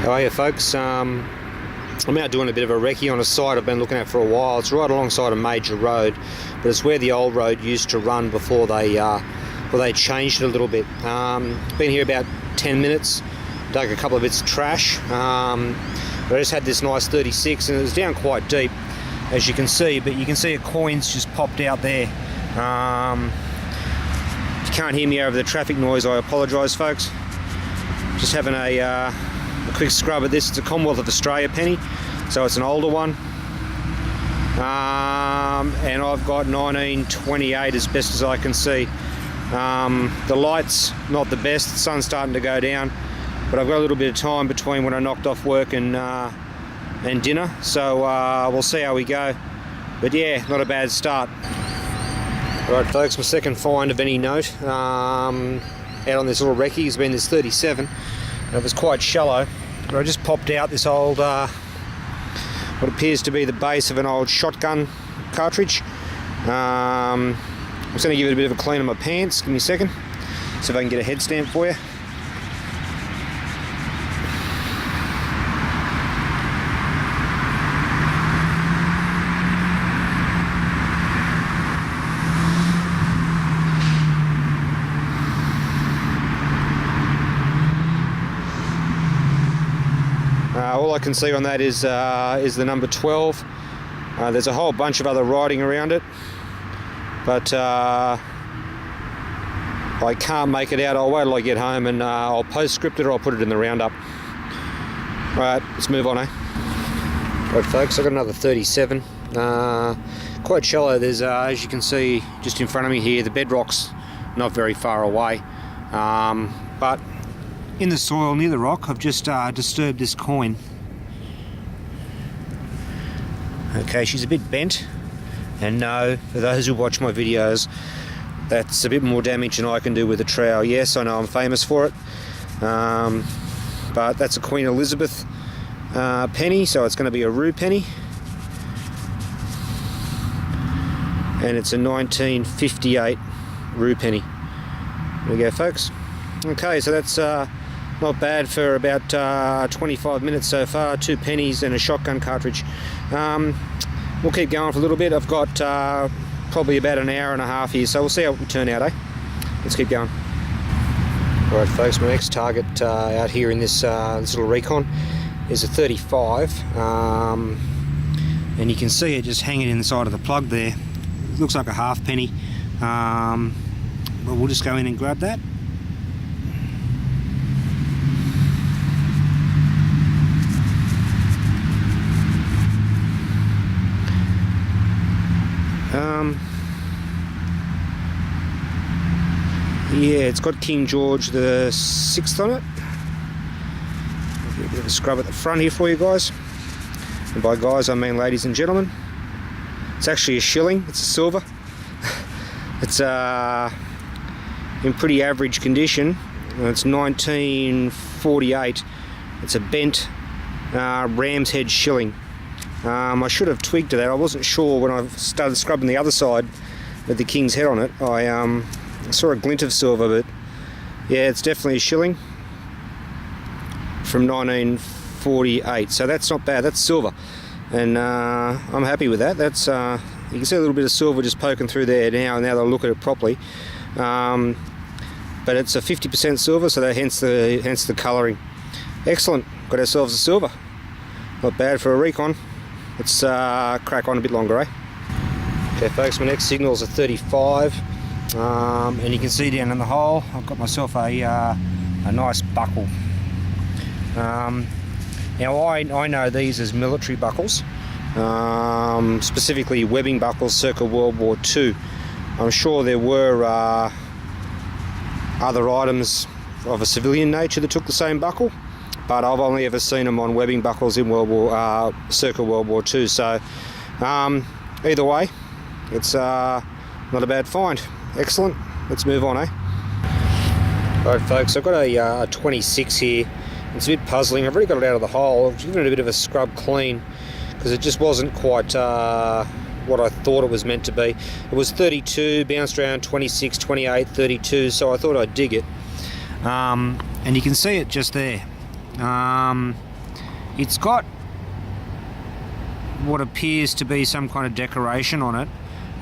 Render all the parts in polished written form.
Oh yeah folks, I'm out doing a bit of a recce on a site I've been looking at for a while. It's right alongside a major road, but it's where the old road used to run before they changed it a little bit. Been here about 10 minutes, dug a couple of bits of trash, but I just had this nice 36 and it was down quite deep, as you can see, but you can see a coin's just popped out there. If you can't hear me over the traffic noise, I apologise folks. Just having a quick scrub at this. It's a Commonwealth of Australia penny, so it's an older one, and I've got 1928 as best as I can see. The light's not the best, the sun's starting to go down, but I've got a little bit of time between when I knocked off work and dinner, so we'll see how we go. But yeah, not a bad start. Alright folks, my second find of any note out on this little recce has been this 37. It was quite shallow, but I just popped out this old, what appears to be the base of an old shotgun cartridge. I'm just going to give it a bit of a clean on my pants. Give me a second, see if I can get a head stamp for you. All I can see on that is the number 12. There's a whole bunch of other writing around it, but I can't make it out. I'll wait till I get home and I'll postscript it or I'll put it in the roundup. Right, let's move on, eh? Right folks, I've got another 37. Quite shallow. There's, as you can see just in front of me here, the bedrock's not very far away, but in the soil near the rock I've just disturbed this coin. Okay, she's a bit bent, and no, for those who watch my videos, that's a bit more damage than I can do with a trowel. Yes, I know I'm famous for it, but that's a Queen Elizabeth penny, so it's going to be a rue penny, and it's a 1958 rue penny. There we go folks. Okay, so that's not bad for about 25 minutes so far. 2 pennies and a shotgun cartridge. We'll keep going for a little bit. I've got probably about an hour and a half here, so we'll see how we turn out, eh? Let's keep going. Alright folks, my next target out here in this little recon is a 35, and you can see it just hanging in the side of the plug there. It looks like a half penny, but we'll just go in and grab that. Yeah, it's got King George the 6th on it. I'll give a bit of a scrub at the front here for you guys. And by guys, I mean ladies and gentlemen. It's actually a shilling, it's a silver. It's in pretty average condition. It's 1948. It's a bent ram's head shilling. I should have twigged to that. I wasn't sure when I started scrubbing the other side with the king's head on it. I saw a glint of silver, but yeah, it's definitely a shilling from 1948. So that's not bad. That's silver, and I'm happy with that. That's you can see a little bit of silver just poking through there now. Now they'll look at it properly, but it's a 50% silver, so that hence the colouring. Excellent. Got ourselves a silver. Not bad for a recon. Let's crack on a bit longer, eh? Okay folks, my next signal is a 35, and you can see down in the hole I've got myself a nice buckle. Now I know these as military buckles, specifically webbing buckles circa World War II. I'm sure there were other items of a civilian nature that took the same buckle, but I've only ever seen them on webbing buckles in circa World War II. So either way, it's not a bad find. Excellent. Let's move on, eh? Alright folks, I've got a 26 here. It's a bit puzzling. I've already got it out of the hole. I've given it a bit of a scrub clean because it just wasn't quite what I thought it was meant to be. It was 32, bounced around 26, 28, 32, so I thought I'd dig it. And you can see it just there. It's got what appears to be some kind of decoration on it,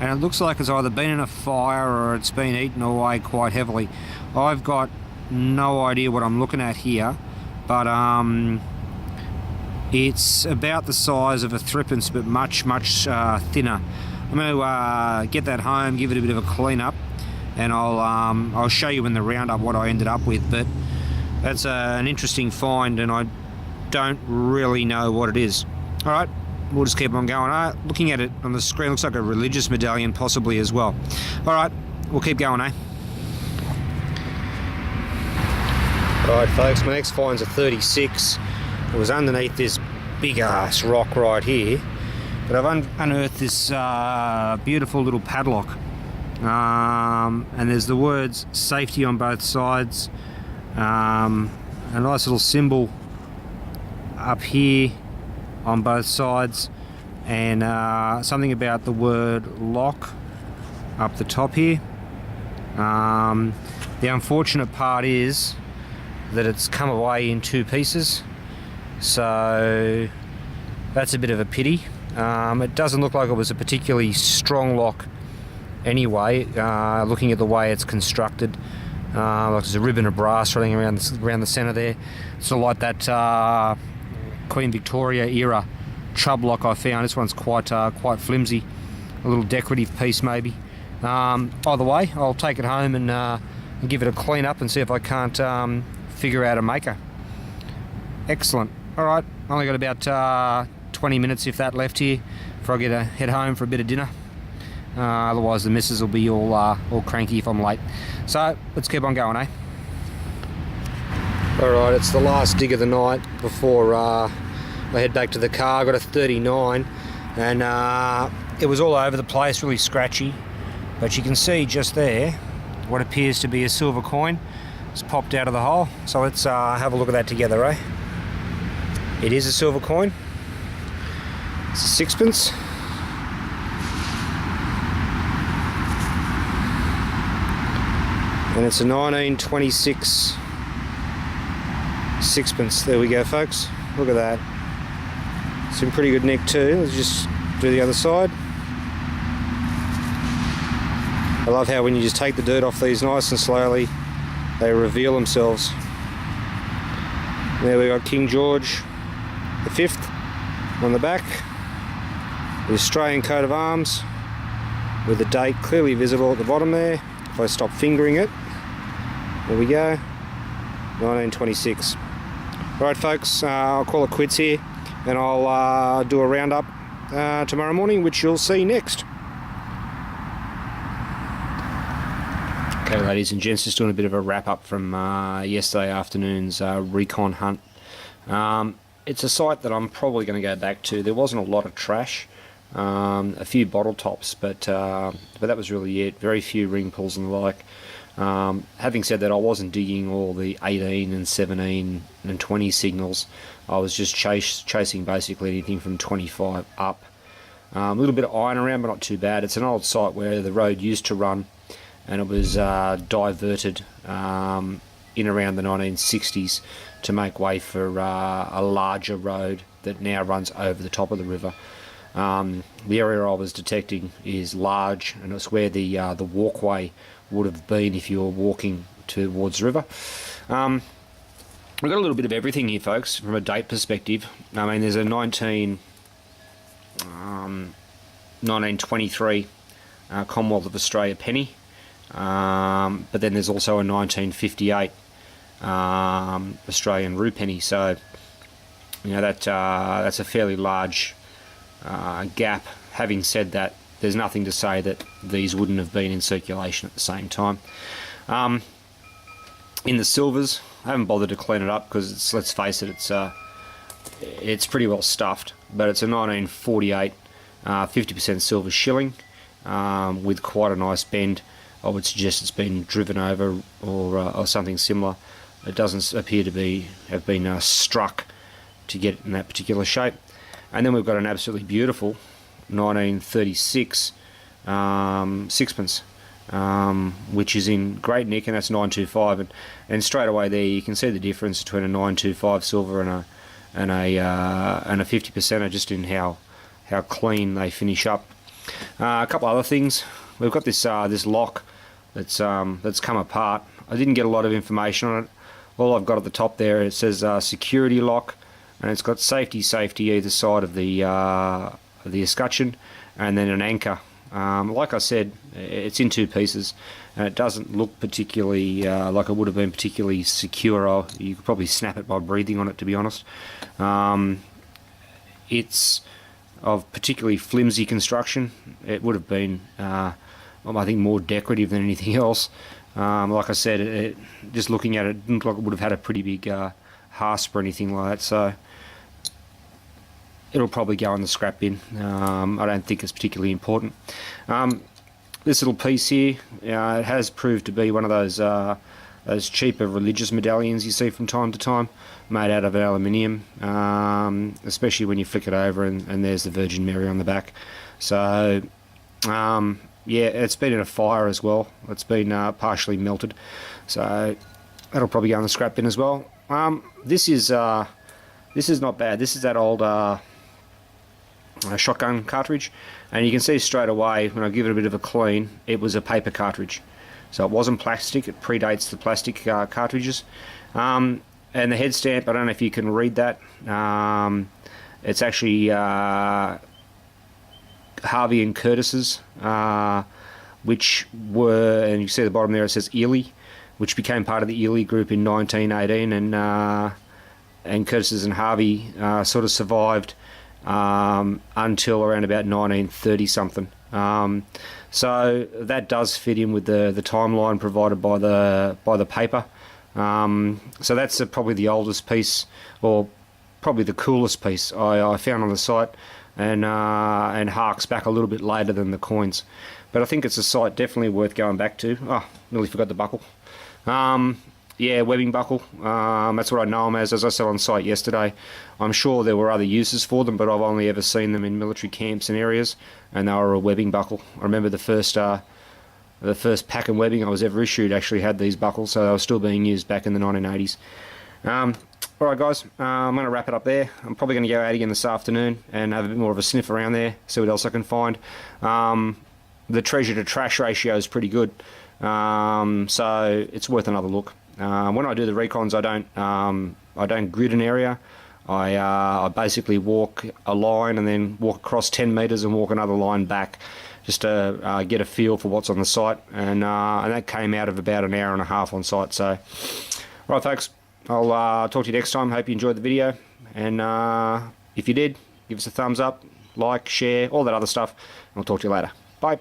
and it looks like it's either been in a fire or it's been eaten away quite heavily. I've got no idea what I'm looking at here, but it's about the size of a threepence, but much thinner. I'm going to get that home, give it a bit of a clean up, and I'll show you in the roundup what I ended up with. But that's an interesting find, and I don't really know what it is. All right, we'll just keep on going. Looking at it on the screen, looks like a religious medallion possibly as well. All right, we'll keep going, eh? All right, folks, my next find's a 36. It was underneath this big ass rock right here, but I've unearthed this beautiful little padlock, and there's the words safety on both sides, a nice little symbol up here on both sides, and something about the word lock up the top here. The unfortunate part is that it's come away in two pieces, so that's a bit of a pity. It doesn't look like it was a particularly strong lock anyway, looking at the way it's constructed. Like there's a ribbon of brass running around the centre there. Sort of like that Queen Victoria era chub lock I found. This one's quite flimsy, a little decorative piece maybe. Either way, I'll take it home and give it a clean up and see if I can't figure out a maker. Excellent. All right, only got about 20 minutes if that left here before I get to head home for a bit of dinner. Otherwise the missus will be all cranky if I'm late. So let's keep on going, eh? All right, it's the last dig of the night before I head back to the car. I got a 39, and it was all over the place, really scratchy. But you can see just there what appears to be a silver coin. It's popped out of the hole. So let's have a look at that together, eh? It is a silver coin. It's a sixpence. And it's a 1926 sixpence. There we go, folks. Look at that. It's in pretty good nick too. Let's just do the other side. I love how when you just take the dirt off these nice and slowly, they reveal themselves. There we got King George V on the back, the Australian coat of arms with the date clearly visible at the bottom there. If I stop fingering it, there we go, 1926. Alright folks, I'll call it quits here, and I'll do a roundup tomorrow morning, which you'll see next. Okay, ladies and gents, just doing a bit of a wrap up from yesterday afternoon's recon hunt. It's a site that I'm probably going to go back to. There wasn't a lot of trash, a few bottle tops, but that was really it. Very few ring pulls and the like. Having said that, I wasn't digging all the 18 and 17 and 20 signals. I was just chasing basically anything from 25 up. A little bit of iron around, but not too bad. It's an old site where the road used to run, and it was diverted in around the 1960s to make way for a larger road that now runs over the top of the river. The area I was detecting is large, and it's where the walkway would have been if you were walking towards the river. We've got a little bit of everything here, folks, from a date perspective. I mean, there's a 1923 Commonwealth of Australia penny, but then there's also a 1958 Australian rupee penny. So, you know, that's a fairly large gap. Having said that, there's nothing to say that these wouldn't have been in circulation at the same time. In the silvers, I haven't bothered to clean it up because, let's face it, it's pretty well stuffed. But it's a 1948 50% silver shilling with quite a nice bend. I would suggest it's been driven over or something similar. It doesn't appear to have been struck to get it in that particular shape. And then we've got an absolutely beautiful 1936 sixpence, which is in great nick, and that's 925. And straight away there you can see the difference between a 925 silver and and a 50%er just in how clean they finish up. A couple other things. We've got this this lock that's come apart. I didn't get a lot of information on it. All I've got at the top there, it says security lock, and it's got safety either side of the escutcheon, and then an anchor. Like I said, it's in two pieces, and it doesn't look particularly like it would have been particularly secure. You could probably snap it by breathing on it, to be honest. It's of particularly flimsy construction. It would have been, I think, more decorative than anything else. Like I said, just looking at it, it didn't look like it would have had a pretty big hasp or anything like that, so it'll probably go in the scrap bin. I don't think it's particularly important. This little piece here, it has proved to be one of those cheaper religious medallions you see from time to time, made out of aluminium, especially when you flick it over and there's the Virgin Mary on the back. So yeah, it's been in a fire as well. It's been partially melted, so that'll probably go in the scrap bin as well. This is not bad. This is that old shotgun cartridge, and you can see straight away when I give it a bit of a clean, it was a paper cartridge, so it wasn't plastic. It predates the plastic cartridges. And the head stamp, I don't know if you can read that. It's actually Harvey and Curtis's, which were, and you see at the bottom there it says Ely, which became part of the Ely group in 1918, and Curtis's and Harvey sort of survived until around about 1930 something. So that does fit in with the timeline provided by the paper. So that's probably the oldest piece, or probably the coolest piece I found on the site, and harks back a little bit later than the coins. But I think it's a site definitely worth going back to. Oh, nearly forgot the buckle. Yeah, webbing buckle. That's what I know them as I said on site yesterday. I'm sure there were other uses for them, but I've only ever seen them in military camps and areas, and they were a webbing buckle. I remember the first pack of webbing I was ever issued actually had these buckles, so they were still being used back in the 1980s. Alright guys, I'm going to wrap it up there. I'm probably going to go out again this afternoon and have a bit more of a sniff around there, see what else I can find. The treasure to trash ratio is pretty good, so it's worth another look. When I do the recons, I don't grid an area. I basically walk a line and then walk across 10 metres and walk another line back, just to get a feel for what's on the site, and that came out of about an hour and a half on site. So, right folks, I'll talk to you next time. Hope you enjoyed the video, and if you did, give us a thumbs up, like, share, all that other stuff, and I'll talk to you later. Bye.